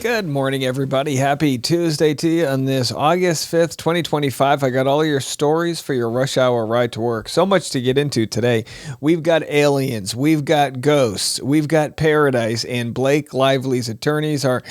Good morning, everybody. Happy Tuesday to you on this August 5th, 2025. I got all your stories for your rush hour ride to work. So much to get into today. We've got aliens, we've got ghosts, we've got paradise, and Blake Lively's attorneys are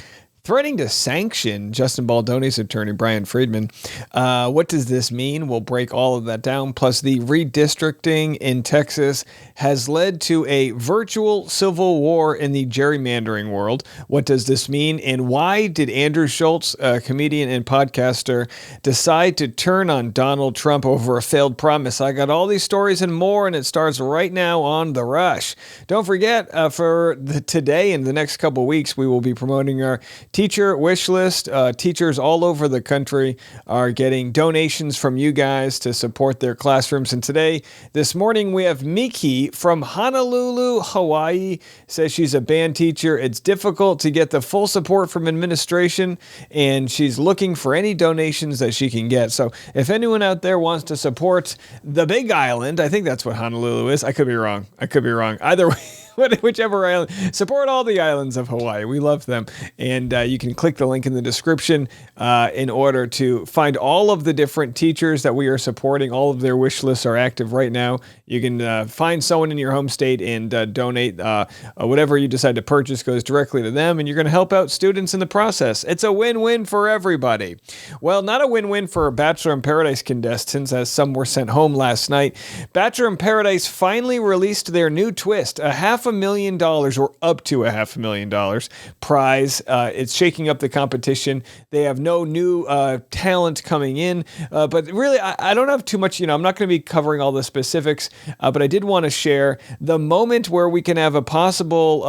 threatening to sanction Justin Baldoni's attorney, Brian Friedman. What does this mean? We'll break all of that down. Plus, the redistricting in Texas has led to a virtual civil war in the gerrymandering world. What does this mean? And why did Andrew Schultz, a comedian and podcaster, decide to turn on Donald Trump over a failed promise? I got all these stories and more, and it starts right now on The Rush. Don't forget, today and the next couple weeks, we will be promoting our teacher wish list. Teachers all over the country are getting donations from you guys to support their classrooms. And this morning, we have Miki from Honolulu, Hawaii. Says she's a band teacher. It's difficult to get the full support from administration, and she's looking for any donations that she can get. So if anyone out there wants to support the Big Island, I think that's what Honolulu is. I could be wrong. Either way. Whichever island, support all the islands of Hawaii. We love them. And you can click the link in the description in order to find all of the different teachers that we are supporting. All of their wish lists are active right now. You can find someone in your home state and donate. Whatever you decide to purchase goes directly to them, and you're going to help out students in the process. It's a win-win for everybody. Well, not a win-win for Bachelor in Paradise contestants, as some were sent home last night. Bachelor in Paradise finally released their new twist, a $500,000 or up to $500,000 prize. It's shaking up the competition. They have no new talent coming in, but really, I don't have too much. I'm not going to be covering all the specifics, but I did want to share the moment where we can have a possible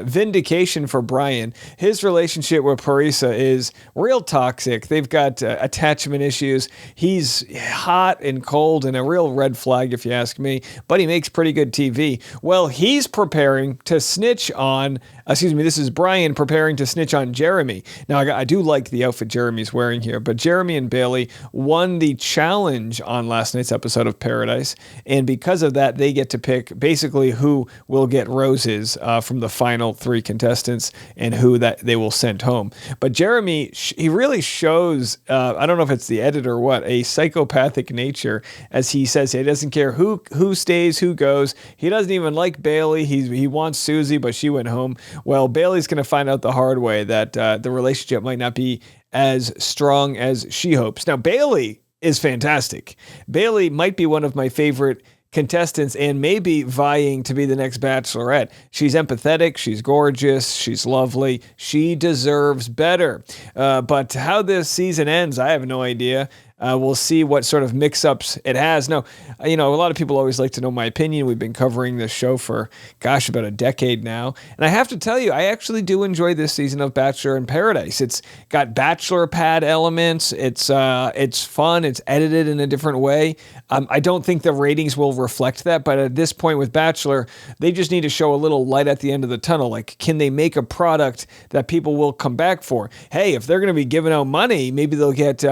vindication for Brian. His relationship with Parisa is real toxic. They've got attachment issues. He's hot and cold and a real red flag, if you ask me, but he makes pretty good TV. Well, he's preparing to snitch on, this is Brian preparing to snitch on Jeremy. Now, I do like the outfit Jeremy's wearing here, but Jeremy and Bailey won the challenge on last night's episode of Paradise, and because of that, they get to pick basically who will get roses from the final three contestants and who that they will send home. But Jeremy, he really shows, I don't know if it's the editor or what, a psychopathic nature, as he says he doesn't care who stays, who goes. He doesn't even like Bailey. He wants Susie, but she went home. Well, Bailey's going to find out the hard way that the relationship might not be as strong as she hopes. Now, Bailey is fantastic. Bailey might be one of my favorite contestants and maybe vying to be the next Bachelorette. She's empathetic, she's gorgeous, she's lovely, she deserves better. But how this season ends, I have no idea. We'll see what sort of mix-ups it has. Now, a lot of people always like to know my opinion. We've been covering this show for, about a decade now. And I have to tell you, I actually do enjoy this season of Bachelor in Paradise. It's got Bachelor pad elements. It's fun. It's edited in a different way. I don't think the ratings will reflect that, but at this point with Bachelor, they just need to show a little light at the end of the tunnel. Like, can they make a product that people will come back for? Hey, if they're going to be giving out money, maybe they'll get,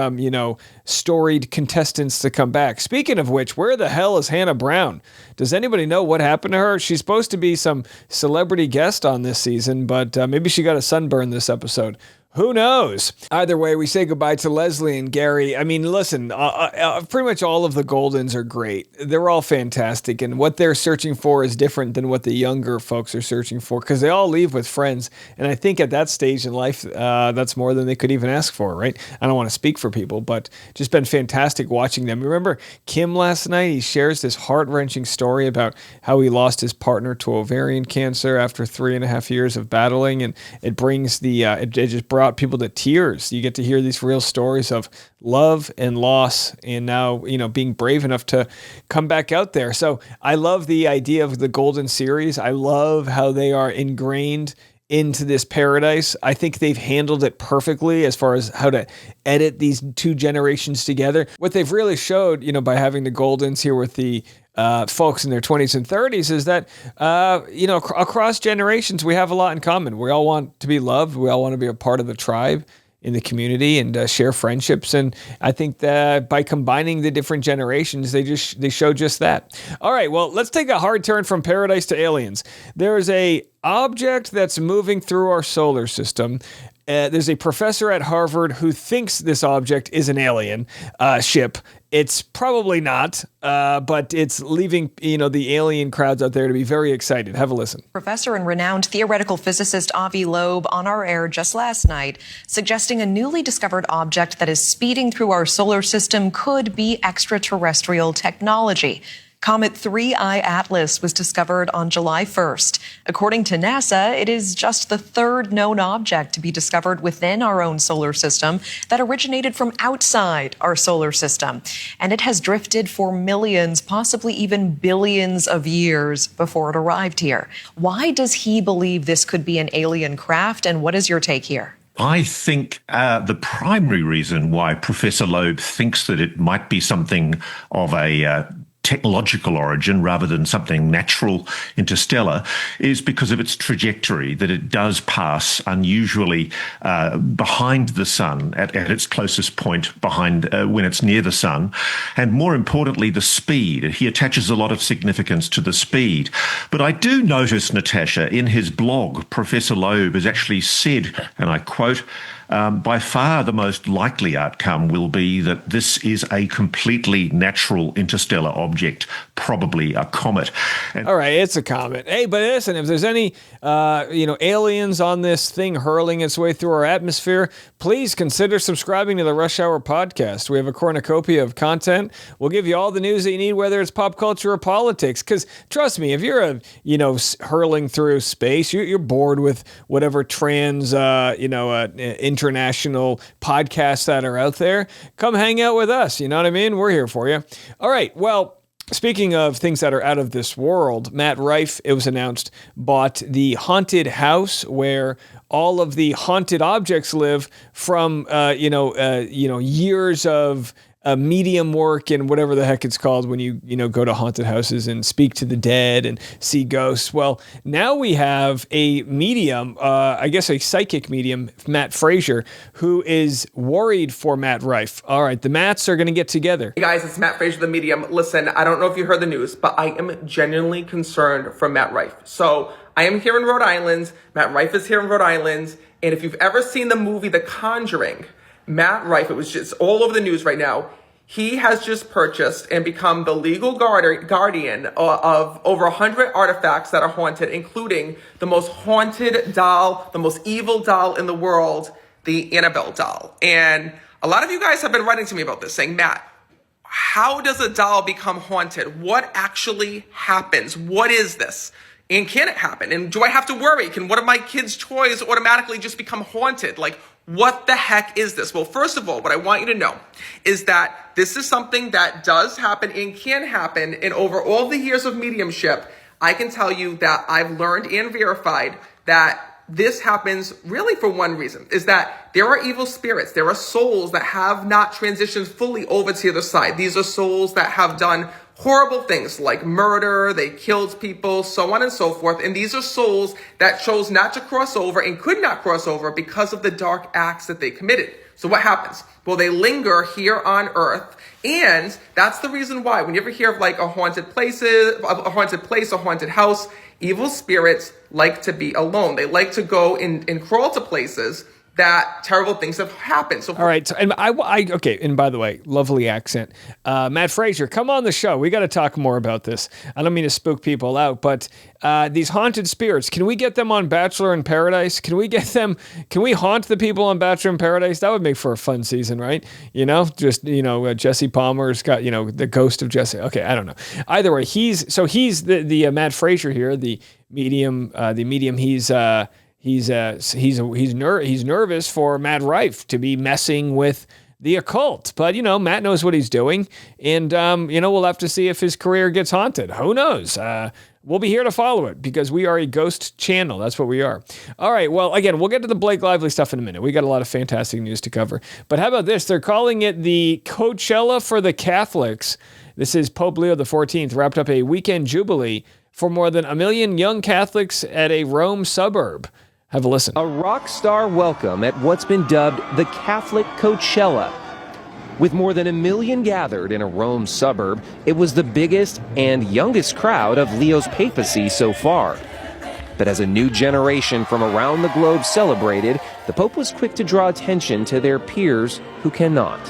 storied contestants to come back. Speaking of which, where the hell is Hannah Brown? Does anybody know what happened to her? She's supposed to be some celebrity guest on this season, but maybe she got a sunburn this episode. Who knows? Either way, we say goodbye to Leslie and Gary. I mean, listen, pretty much all of the Goldens are great. They're all fantastic, and what they're searching for is different than what the younger folks are searching for, because they all leave with friends, and I think at that stage in life, that's more than they could even ask for, right? I don't want to speak for people, but just been fantastic watching them. Remember Kim last night? He shares this heart-wrenching story about how he lost his partner to ovarian cancer after 3.5 years of battling, and it brings it just brought people to tears. You get to hear these real stories of love and loss, and now, being brave enough to come back out there. So I love the idea of the Golden series. I love how they are ingrained into this paradise. I think they've handled it perfectly as far as how to edit these two generations together. What they've really showed, by having the Goldens here with the folks in their 20s and 30s is that, across generations, we have a lot in common. We all want to be loved. We all want to be a part of the tribe in the community and share friendships. And I think that by combining the different generations, they show just that. All right, well, let's take a hard turn from paradise to aliens. There's a object that's moving through our solar system, there's a professor at Harvard who thinks this object is an alien ship. It's probably not, but it's leaving, the alien crowds out there to be very excited. Have a listen. Professor and renowned theoretical physicist Avi Loeb on our air just last night, suggesting a newly discovered object that is speeding through our solar system could be extraterrestrial technology. Comet 3I Atlas was discovered on July 1st. According to NASA, it is just the third known object to be discovered within our own solar system that originated from outside our solar system. And it has drifted for millions, possibly even billions of years before it arrived here. Why does he believe this could be an alien craft, and what is your take here? I think the primary reason why Professor Loeb thinks that it might be something of a technological origin rather than something natural interstellar is because of its trajectory, that it does pass unusually behind the sun at its closest point behind when it's near the sun, and more importantly the speed. He attaches a lot of significance to the speed. But I do notice, Natasha, in his blog, Professor Loeb has actually said, and I quote, by far the most likely outcome will be that this is a completely natural interstellar object, probably a comet. All right, it's a comet. Hey, but listen, if there's any, aliens on this thing hurling its way through our atmosphere, please consider subscribing to the Rush Hour podcast. We have a cornucopia of content. We'll give you all the news that you need, whether it's pop culture or politics. Because trust me, if you're hurling through space, you're bored with whatever international podcasts that are out there. Come hang out with us. You know what I mean? We're here for you. All right. Well, speaking of things that are out of this world, Matt Rife, it was announced, bought the haunted house where all of the haunted objects live from, years of medium work and whatever the heck it's called when you go to haunted houses and speak to the dead and see ghosts. Well, now we have a medium, a psychic medium, Matt Frazier, who is worried for Matt Rife. All right, the Matts are going to get together. Hey guys, it's Matt Frazier, the medium. Listen, I don't know if you heard the news, but I am genuinely concerned for Matt Rife. So I am here in Rhode Island. Matt Rife is here in Rhode Island. And if you've ever seen the movie The Conjuring, Matt Rife, it was just all over the news right now. He has just purchased and become the legal guardian of over 100 artifacts that are haunted, including the most haunted doll, the most evil doll in the world, the Annabelle doll. And a lot of you guys have been writing to me about this, saying, Matt, how does a doll become haunted? What actually happens? What is this? And can it happen? And do I have to worry? Can one of my kids' toys automatically just become haunted? Like, what the heck is this? Well, first of all, what I want you to know is that this is something that does happen and can happen. And over all the years of mediumship, I can tell you that I've learned and verified that this happens really for one reason, is that there are evil spirits. There are souls that have not transitioned fully over to the other side. These are souls that have done horrible things like murder, they killed people, so on and so forth. And these are souls that chose not to cross over and could not cross over because of the dark acts that they committed. So what happens? Well, they linger here on Earth. And that's the reason why when you ever hear of like a haunted place, a haunted house, evil spirits like to be alone. They like to go and crawl to places that terrible things have happened. So, all right. So, and okay. And by the way, lovely accent. Matt Frazier, come on the show. We got to talk more about this. I don't mean to spook people out, but these haunted spirits, can we get them on Bachelor in Paradise? Can we haunt the people on Bachelor in Paradise? That would make for a fun season, right? Jesse Palmer's got, the ghost of Jesse. Okay. I don't know. Either way, he's the Matt Frazier here, the medium, He's nervous for Matt Rife to be messing with the occult. But, Matt knows what he's doing. And, we'll have to see if his career gets haunted. Who knows? We'll be here to follow it because we are a ghost channel. That's what we are. All right. Well, again, we'll get to the Blake Lively stuff in a minute. We got a lot of fantastic news to cover. But how about this? They're calling it the Coachella for the Catholics. This is Pope Leo XIV wrapped up a weekend jubilee for more than 1 million young Catholics at a Rome suburb. Have a listen. A rock star welcome at what's been dubbed the Catholic Coachella. With more than 1 million gathered in a Rome suburb, it was the biggest and youngest crowd of Leo's papacy so far. But as a new generation from around the globe celebrated, the Pope was quick to draw attention to their peers who cannot.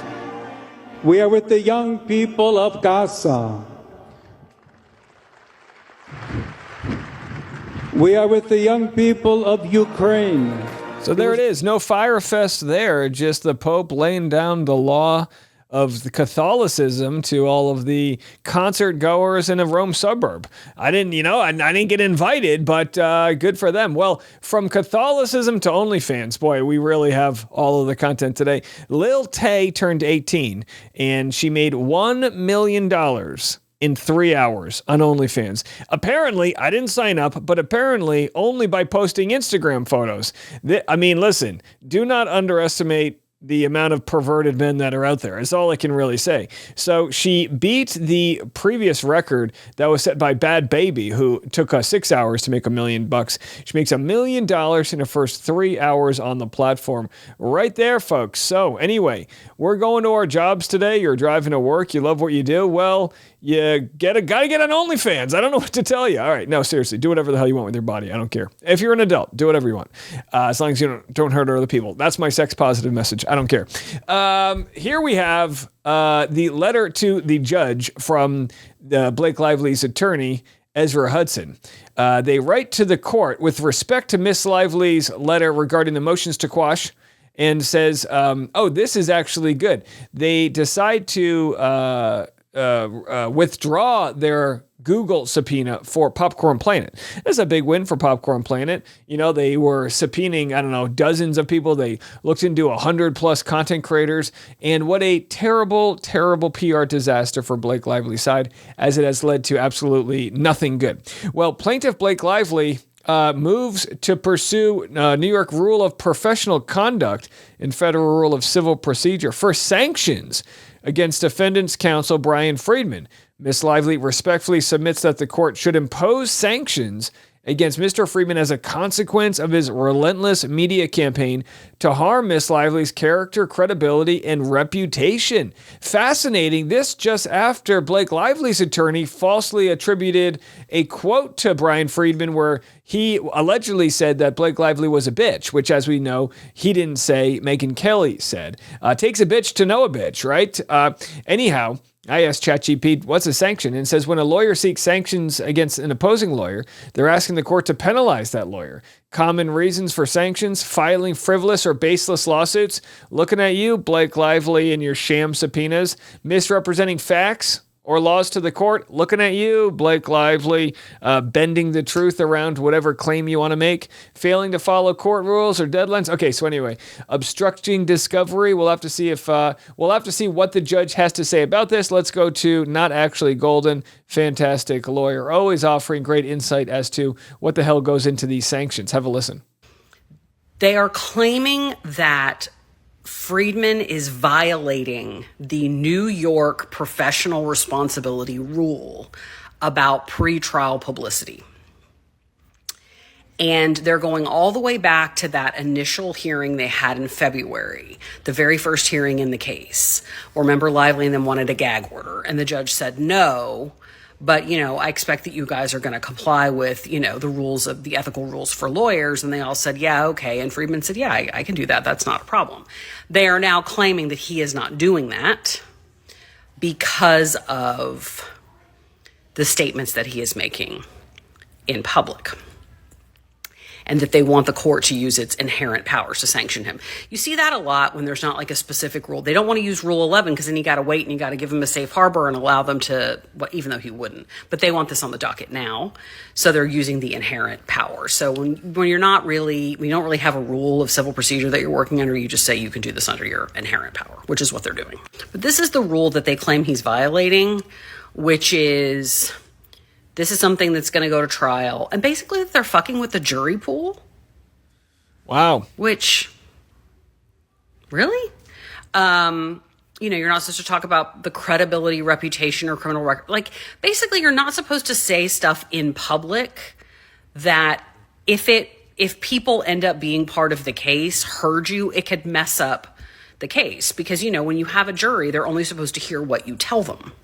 We are with the young people of Gaza. We are with the young people of Ukraine. So there it is. No fire fest there. Just the Pope laying down the law of the Catholicism to all of the concert goers in a Rome suburb. I didn't get invited, but good for them. Well, from Catholicism to OnlyFans, boy, we really have all of the content today. Lil Tay turned 18, and she made $1 million in 3 hours on OnlyFans. Apparently, I didn't sign up, but apparently only by posting Instagram photos. Listen, do not underestimate the amount of perverted men that are out there. That's all I can really say. So she beat the previous record that was set by Bad Baby, who took 6 hours to make $1 million. She makes $1 million in the first 3 hours on the platform. Right there, folks. So anyway, we're going to our jobs today. You're driving to work. You love what you do. Well, you gotta get on OnlyFans. I don't know what to tell you. All right, no, seriously, do whatever the hell you want with your body. I don't care. If you're an adult, do whatever you want, as long as you don't hurt other people. That's my sex positive message. I don't care. Here we have the letter to the judge from Blake Lively's attorney, Ezra Hudson. They write to the court with respect to Miss Lively's letter regarding the motions to quash, and says, this is actually good. They decide to withdraw their Google subpoena for Popcorn Planet. That's a big win for Popcorn Planet. You know, they were subpoenaing, dozens of people. They looked into 100+ content creators, and what a terrible, terrible PR disaster for Blake Lively's side, as it has led to absolutely nothing good. Well, plaintiff Blake Lively moves to pursue New York Rule of Professional Conduct and Federal Rule of Civil Procedure for sanctions against defendant's counsel Brian Friedman. Ms. Lively respectfully submits that the court should impose sanctions against Mr. Friedman as a consequence of his relentless media campaign to harm Ms. Lively's character, credibility, and reputation. Fascinating. This just after Blake Lively's attorney falsely attributed a quote to Brian Friedman where he allegedly said that Blake Lively was a bitch, which, as we know, he didn't say. Megyn Kelly said. Takes a bitch to know a bitch, right? Anyhow, I asked ChatGPT, what's a sanction? And it says when a lawyer seeks sanctions against an opposing lawyer, they're asking the court to penalize that lawyer. Common reasons for sanctions: filing frivolous or baseless lawsuits, looking at you, Blake Lively, and your sham subpoenas, misrepresenting facts or laws to the court, looking at you, Blake Lively, bending the truth around whatever claim you want to make, failing to follow court rules or deadlines. Okay, so anyway, obstructing discovery. We'll have to see what the judge has to say about this. Let's go to Not Actually Golden, fantastic lawyer, always offering great insight as to what the hell goes into these sanctions. Have a listen. They are claiming that Friedman is violating the New York professional responsibility rule about pretrial publicity. And they're going all the way back to that initial hearing they had in February, the very first hearing in the case. Remember, Lively and them wanted a gag order, and the judge said no. But, I expect that you guys are going to comply with, the rules of the ethical rules for lawyers. And they all said, yeah, okay. And Friedman said, yeah, I can do that. That's not a problem. They are now claiming that he is not doing that because of the statements that he is making in public, and that they want the court to use its inherent powers to sanction him. You see that a lot when there's not like a specific rule. They don't want to use Rule 11 because then you got to wait and you got to give him a safe harbor and allow them to, even though he wouldn't. But they want this on the docket now, so they're using the inherent power. So when you're not really, we don't really have a rule of civil procedure that you're working under, you just say you can do this under your inherent power, which is what they're doing. But this is the rule that they claim he's violating, which is... This is something that's going to go to trial. And basically, they're fucking with the jury pool. Wow. Which, really? You're not supposed to talk about the credibility, reputation, or criminal record. Like, basically, you're not supposed to say stuff in public that if people end up being part of the case, heard you, it could mess up the case. Because, when you have a jury, they're only supposed to hear what you tell them.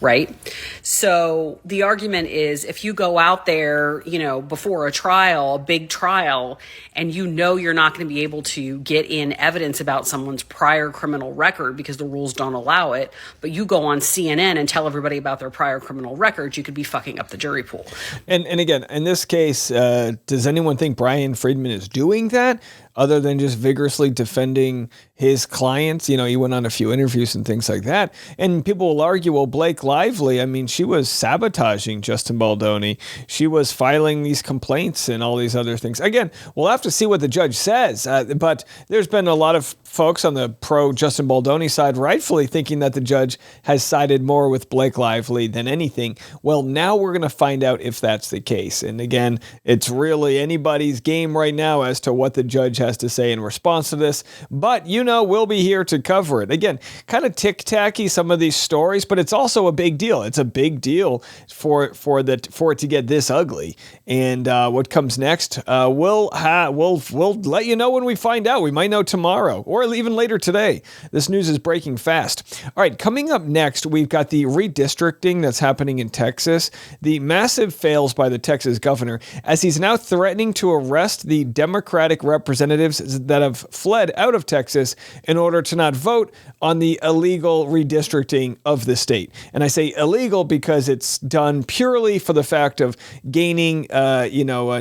right? So the argument is if you go out there, before a trial, a big trial, and you're not going to be able to get in evidence about someone's prior criminal record because the rules don't allow it, but you go on CNN and tell everybody about their prior criminal records, you could be fucking up the jury pool. And again, in this case, does anyone think Brian Friedman is doing that other than just vigorously defending his clients? He went on a few interviews and things like that. And people will argue, well, Blake Lively, she was sabotaging Justin Baldoni. She was filing these complaints and all these other things. Again, we'll have to see what the judge says. But there's been a lot of folks on the pro Justin Baldoni side rightfully thinking that the judge has sided more with Blake Lively than anything. Well, now we're going to find out if that's the case. And again, it's really anybody's game right now as to what the judge has to say in response to this. But, we'll be here to cover it. Again, kind of tick-tacky some of these stories, but it's also a big deal. It's a big deal for it to get this ugly. And what comes next, we'll let you know when we find out. We might know tomorrow or even later today. This news is breaking fast. All right, coming up next, we've got the redistricting that's happening in Texas. The massive fails by the Texas governor as he's now threatening to arrest the Democratic representatives that have fled out of Texas in order to not vote on the illegal redistricting of the state. And I say illegal because it's done purely for the fact of gaining, a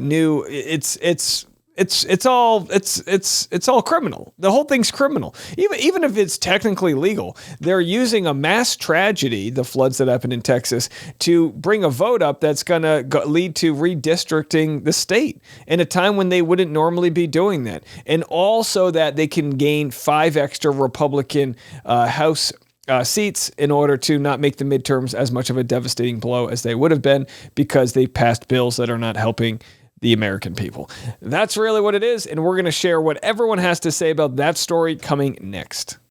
new. It's all criminal. The whole thing's criminal. Even if it's technically legal, they're using a mass tragedy, the floods that happened in Texas, to bring a vote up that's going to lead to redistricting the state in a time when they wouldn't normally be doing that. And also that they can gain 5 extra Republican House seats in order to not make the midterms as much of a devastating blow as they would have been because they passed bills that are not helping the American people. That's really what it is, and we're going to share what everyone has to say about that story coming next.